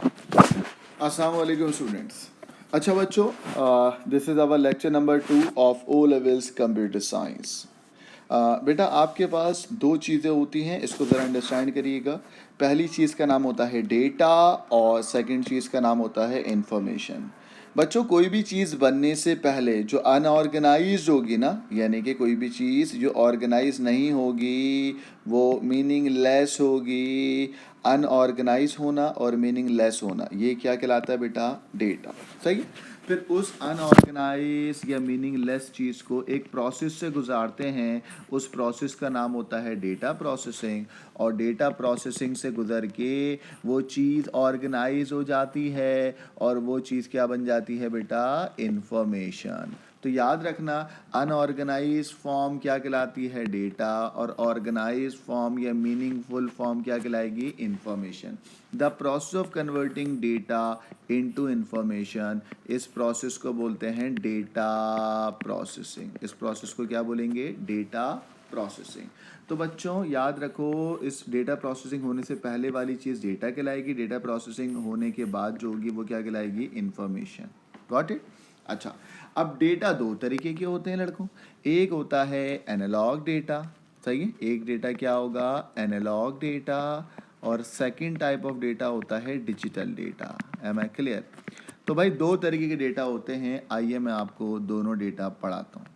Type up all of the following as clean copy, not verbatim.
अस्सलाम वालेकुम स्टूडेंट्स। अच्छा बच्चों, this is our lecture number 2 of O levels computer science. बेटा आपके पास दो चीज़ें होती हैं, इसको ज़रा अंडरस्टैंड करिएगा। पहली चीज़ का नाम होता है डेटा और सेकंड चीज़ का नाम होता है इंफॉर्मेशन। बच्चों कोई भी चीज़ बनने से पहले जो अनऑर्गेनाइज्ड होगी ना, यानी कि कोई भी चीज़ जो ऑर्गेनाइज नहीं होगी वो मीनिंगलेस होगी। अनऑर्गेनाइज होना और मीनिंगलेस होना ये क्या कहलाता है बेटा? डेटा। सही है? फिर उस अनऑर्गेनाइज या मीनिंगलेस चीज़ को एक प्रोसेस से गुजारते हैं, उस प्रोसेस का नाम होता है डेटा प्रोसेसिंग। और डेटा प्रोसेसिंग से गुजर के वो चीज़ ऑर्गेनाइज हो जाती है और वो चीज़ क्या बन जाती है बेटा? इंफॉर्मेशन। तो याद रखना, अनऑर्गेनाइज फॉर्म क्या कहलाती है? डेटा। और ऑर्गेनाइज फॉर्म या मीनिंगफुल फॉर्म क्या कहलाएगी? Information. The process of converting data into information, इस प्रोसेस को बोलते हैं डेटा प्रोसेसिंग। इस प्रोसेस को क्या बोलेंगे? Data processing. तो बच्चों याद रखो, इस डेटा प्रोसेसिंग होने से पहले वाली चीज़ डेटा कहलाएगी, डेटा प्रोसेसिंग होने के बाद जो होगी वो क्या कहलाएगी? इंफॉर्मेशन। Got it? अच्छा, अब डेटा दो तरीके के होते हैं लड़कों। एक होता है एनालॉग डेटा। सही है? एक डेटा क्या होगा? Analog data. और सेकंड टाइप ऑफ डेटा होता है digital data. Am I clear? तो भाई दो तरीके के डेटा होते हैं, आइए मैं आपको दोनों डेटा पढ़ाता हूँ।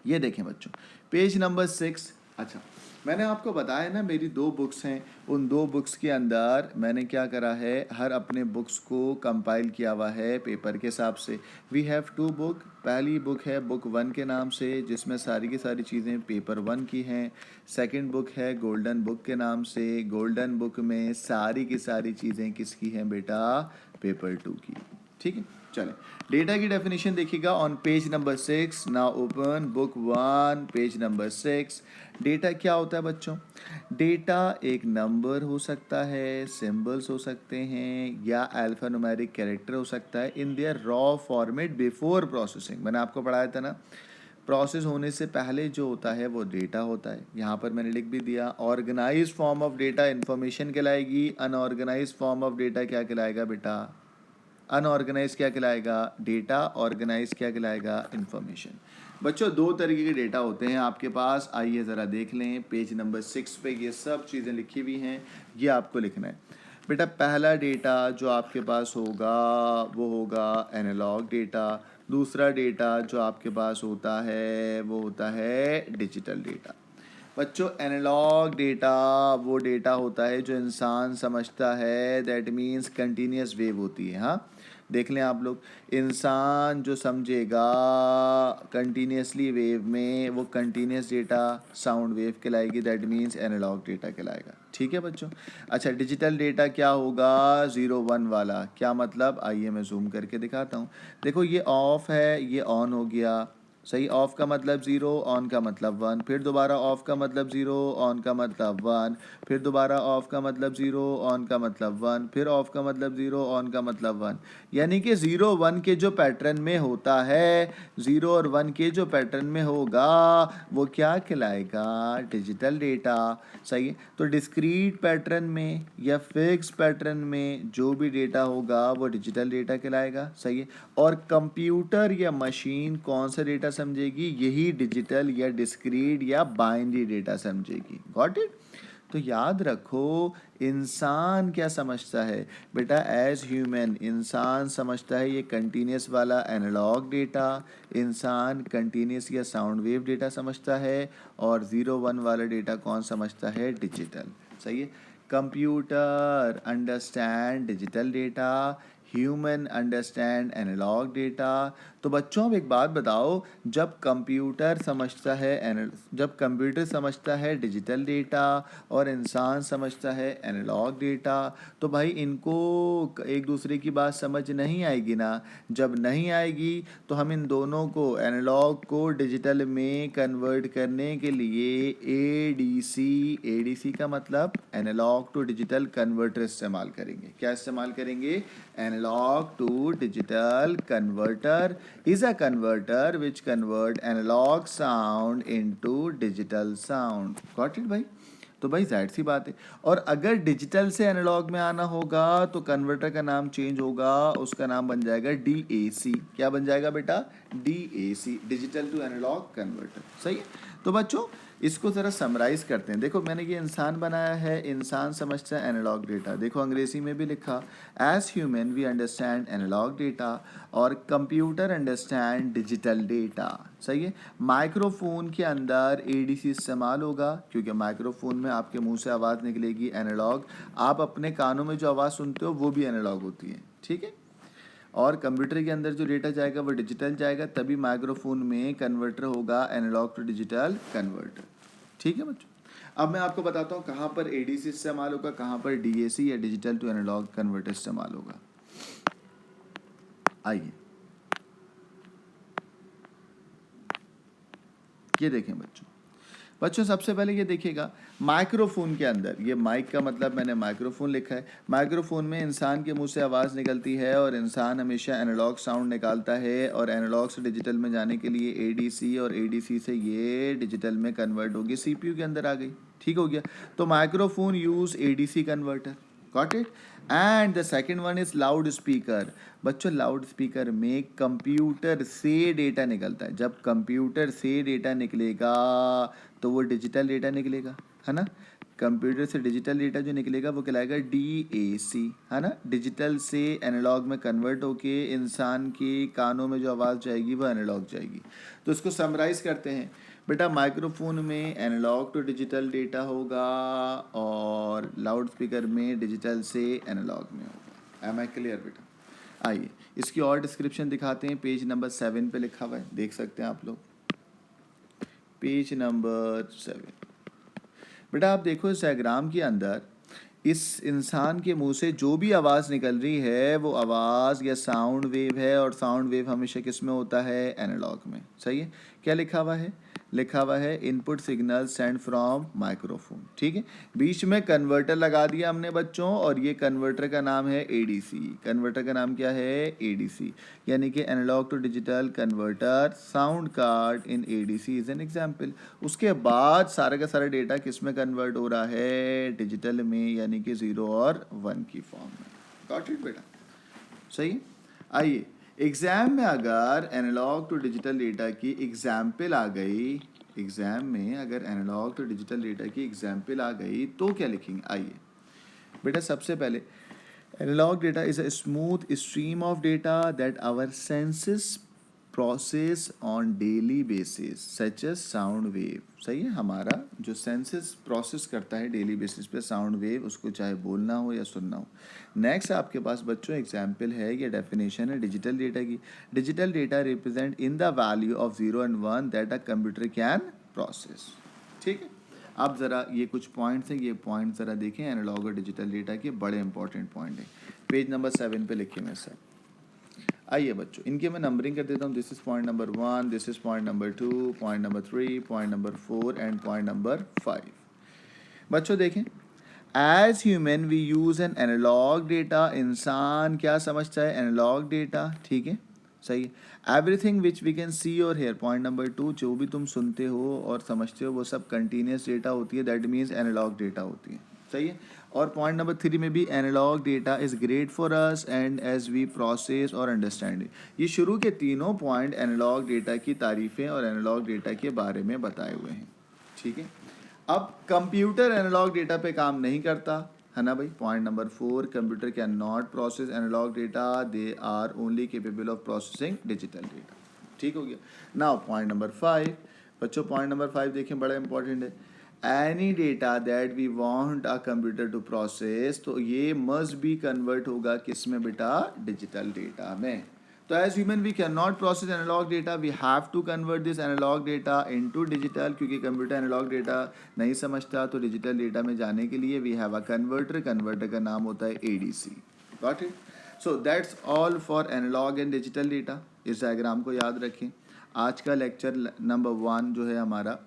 ये देखें बच्चों, पेज नंबर 6। अच्छा, मैंने आपको बताया ना मेरी दो बुक्स हैं, उन दो बुक्स के अंदर मैंने क्या करा है, हर अपने बुक्स को कंपाइल किया हुआ है पेपर के हिसाब से। We have two book. पहली बुक है बुक 1 के नाम से, जिसमें सारी की सारी चीज़ें पेपर 1 की हैं। सेकंड बुक है गोल्डन बुक के नाम से। गोल्डन बुक में सारी की सारी चीज़ें किसकी हैं बेटा? पेपर 2 की। ठीक है, चलें। डेटा की डेफिनेशन देखिएगा on page number 6। Now open book 1 page number 6। Data क्या होता है बच्चों? डेटा एक नंबर हो सकता है, सिंबल्स हो सकते हैं, या अल्फान्यूमेरिक कैरेक्टर हो सकता है in their raw format before processing. मैंने आपको पढ़ाया था ना, प्रोसेस होने से पहले जो होता है वो डेटा होता है। यहाँ पर मैंने लिख भी दिया, organize form of data information कहलाएगी, अनऑर्गेनाइज फॉर्म ऑफ डेटा क्या कहलाएगा बेटा? अनऑर्गेनाइज क्या कहलाएगा? डेटा। ऑर्गेनाइज क्या कहलाएगा? इंफॉर्मेशन। बच्चों दो तरीके के डेटा होते हैं आपके पास, आइए ज़रा देख लें। पेज नंबर 6 पे ये सब चीज़ें लिखी हुई हैं, ये आपको लिखना है बेटा। पहला डेटा जो आपके पास होगा वो होगा एनालॉग डेटा। दूसरा डेटा जो आपके पास होता है वो होता है डिजिटल डेटा। बच्चों एनालॉग डेटा वो डेटा होता है जो इंसान समझता है, दैट मीन्स कंटिन्यूस वेव होती है। हाँ, देख लें आप लोग, इंसान जो समझेगा कंटिन्यूसली वेव में, वो कंटिन्यूस डेटा साउंड वेव कहलाएगी, दैट मीन्स एनालॉग डेटा कहलाएगा। ठीक है बच्चों? अच्छा, डिजिटल डेटा क्या होगा? 0 1 वाला। क्या मतलब? आइए मैं जूम करके दिखाता हूँ। देखो ये ऑफ है, ये ऑन हो गया। सही, ऑफ का मतलब 0, ऑन का मतलब 1, फिर दोबारा ऑफ का मतलब 0, ऑन का मतलब 1, फिर दोबारा ऑफ का मतलब 0, ऑन का मतलब 1, फिर ऑफ का मतलब 0, ऑन का मतलब 1। यानी कि 0 1 के जो पैटर्न में होता है, 0 और 1 के जो पैटर्न में होगा वो क्या कहलाएगा? Digital data. सही है? तो डिस्क्रीट पैटर्न में या फिक्स पैटर्न में जो भी डेटा होगा वो डिजिटल डेटा कहलाएगा। सही है? और कंप्यूटर या मशीन कौन सा डेटा समझेगी? यही डिजिटल या डिस्क्रीट या बाइनरी डेटा समझेगी। Got it? तो याद रखो, इंसान क्या समझता है बेटा? एज ह्यूमन इंसान समझता है ये कंटिन्यूस वाला एनालॉग डेटा, इंसान कंटिन्यूस या साउंड वेव डेटा समझता है। और 0 1 वाला डेटा कौन समझता है? डिजिटल। सही है? Computer understand digital data, human understand analog data. तो बच्चों अब एक बात बताओ, जब कंप्यूटर समझता है डिजिटल डेटा और इंसान समझता है एनालॉग डेटा, तो भाई इनको एक दूसरे की बात समझ नहीं आएगी ना। जब नहीं आएगी तो हम इन दोनों को, एनालॉग को डिजिटल में कन्वर्ट करने के लिए एडीसी का मतलब एनालॉग टू डिजिटल कन्वर्टर इस्तेमाल करेंगे। क्या इस्तेमाल करेंगे? Analog to digital converter is a converter which convert analog sound into digital sound. Got it भाई? तो भाई जाहिर सी बात है। और अगर डिजिटल से एनालॉग में आना होगा तो कन्वर्टर का नाम चेंज होगा, उसका नाम बन जाएगा DAC। क्या बन जाएगा बेटा? DAC, digital to analog converter. सही है। तो बच्चों इसको ज़रा समराइज़ करते हैं। देखो मैंने ये इंसान बनाया है, इंसान समझता है एनालॉग डेटा। देखो अंग्रेज़ी में भी लिखा, as human we understand analog data और कंप्यूटर अंडरस्टैंड डिजिटल डेटा। सही है। माइक्रोफोन के अंदर ADC इस्तेमाल होगा, क्योंकि माइक्रोफोन में आपके मुंह से आवाज़ निकलेगी एनालॉग, आप अपने कानों में जो आवाज़ सुनते हो वो भी एनालॉग होती है। ठीक है। और कंप्यूटर के अंदर जो डेटा जाएगा वो डिजिटल जाएगा, तभी माइक्रोफोन में कन्वर्टर होगा एनालॉग टू डिजिटल कन्वर्टर। ठीक है बच्चों। अब मैं आपको बताता हूँ कहाँ पर ADC इस्तेमाल होगा, कहाँ पर DAC या डिजिटल टू एनालॉग कन्वर्टर इस्तेमाल होगा। आइए ये देखें बच्चों सबसे पहले ये देखिएगा माइक्रोफोन के अंदर, ये माइक का मतलब मैंने माइक्रोफोन लिखा है। माइक्रोफोन में इंसान के मुंह से आवाज़ निकलती है और इंसान हमेशा एनालॉग साउंड निकालता है, और एनालॉग से डिजिटल में जाने के लिए ADC, और ADC से ये डिजिटल में कन्वर्ट होगी, CPU के अंदर आ गई। ठीक हो गया। तो microphone use ADC converter. Got it. And the second one is loud speaker. बच्चों लाउड स्पीकर में कंप्यूटर से डेटा निकलता है। जब कंप्यूटर से डेटा निकलेगा तो वो डिजिटल डेटा निकलेगा, है ना। कंप्यूटर से डिजिटल डेटा जो निकलेगा वो कहलाएगा DAC, है ना। डिजिटल से एनालॉग में कन्वर्ट होके इंसान के कानों में जो आवाज़ जाएगी वो एनालॉग जाएगी। तो इसको समराइज़ करते हैं। बेटा माइक्रोफोन में एनालॉग टू डिजिटल डेटा होगा और लाउड स्पीकर में डिजिटल से एनालॉग में होगा। एम आई क्लियर बेटा? आइए इसकी और डिस्क्रिप्शन दिखाते हैं। पेज नंबर 7 पे लिखा हुआ है, देख सकते हैं आप लोग। पेज नंबर 7 बेटा आप देखो इस डायग्राम के अंदर इस इंसान के मुंह से जो भी आवाज़ निकल रही है वो आवाज़ या साउंड वेव है, और साउंड वेव हमेशा किस में होता है? एनालॉग में। सही है। क्या लिखा हुआ है? लिखा हुआ है input signal send from microphone. ठीक है। बीच में कन्वर्टर लगा दिया हमने बच्चों, और ये कन्वर्टर का नाम है ADC। कन्वर्टर का नाम क्या है? ADC, यानी कि analog to digital converter. Sound card in ADC is an example. उसके बाद सारा का सारा डेटा किस में कन्वर्ट हो रहा है? डिजिटल में, यानी कि 0 और 1 की फॉर्म में। गॉट इट बेटा? सही है। आइए एग्ज़ाम में अगर एनालॉग टू डिजिटल डेटा की एग्जाम्पल आ गई, एग्ज़ाम में अगर एनालॉग टू डिजिटल डेटा की एग्जाम्पल आ गई तो क्या लिखेंगे? आइए बेटा सबसे पहले analog data is a smooth stream of data that our senses process on daily basis such as sound wave. सही है। हमारा जो सेंसेस प्रोसेस करता है डेली बेसिस पे साउंड वेव, उसको चाहे बोलना हो या सुनना हो। नेक्स्ट आपके पास बच्चों एग्जाम्पल है या डेफिनेशन है डिजिटल डेटा की। Digital data represent in the value of 0 and 1 that a computer can process. ठीक है। अब ज़रा ये कुछ पॉइंट्स हैं, ये पॉइंट ज़रा देखें एनालॉग और डिजिटल डेटा के, बड़े इंपॉर्टेंट पॉइंट हैं। पेज नंबर 7 पे लिखे मैं सर। आइए बच्चों इनके मैं नंबरिंग कर देता हूँ। This is point number 1, this is point number 2, point number 3, point number 4 and point number 5। बच्चों देखें as human we use an analog data. इंसान क्या समझता है? Analog data. ठीक है। सही है। Everything which we can see और हेयर, पॉइंट नंबर 2, जो भी तुम सुनते हो और समझते हो वो सब कंटिन्यूस डेटा होती है, दैट मीन्स एनालॉग डेटा होती है। सही है। और पॉइंट नंबर 3 में भी analog data is great for us and as we process और अंडरस्टैंड। ये शुरू के तीनों पॉइंट एनालॉग डेटा की तारीफ़ें और एनालॉग डेटा के बारे में बताए हुए हैं। ठीक है। अब कंप्यूटर एनालॉग डेटा पे काम नहीं करता, है ना भाई। Point number 4, computer can not process analog data, they are only capable of processing digital data. ठीक हो गया। नाउ पॉइंट नंबर 5 बच्चों, पॉइंट नंबर 5 देखें, बड़ा इंपॉर्टेंट है। Any data that we want a computer to process, तो ये must be convert होगा किस में बेटा? डिजिटल डेटा में। तो as human we can not process analog data, we have to convert this analog data into digital, क्योंकि computer analog data नहीं समझता, तो डिजिटल डेटा में जाने के लिए we have a converter. Converter का नाम होता है ADC। Got it? So that's all for analog and digital data. इस डायग्राम को याद रखें। आज का लेक्चर नंबर 1 जो है हमारा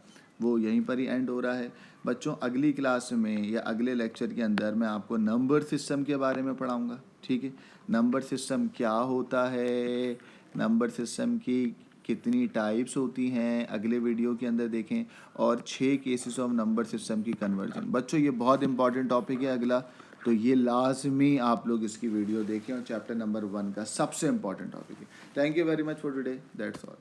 वो यहीं पर ही एंड हो रहा है बच्चों। अगली क्लास में या अगले लेक्चर के अंदर मैं आपको नंबर सिस्टम के बारे में पढ़ाऊंगा। ठीक है। नंबर सिस्टम क्या होता है, नंबर सिस्टम की कितनी टाइप्स होती हैं अगले वीडियो के अंदर देखें, और 6 केसेस ऑफ नंबर सिस्टम की कन्वर्जन। बच्चों ये बहुत इंपॉर्टेंट टॉपिक है अगला, तो ये लाजमी आप लोग इसकी वीडियो देखें, और चैप्टर नंबर 1 का सबसे इंपॉर्टेंट टॉपिक है। Thank you very much for today, that's all.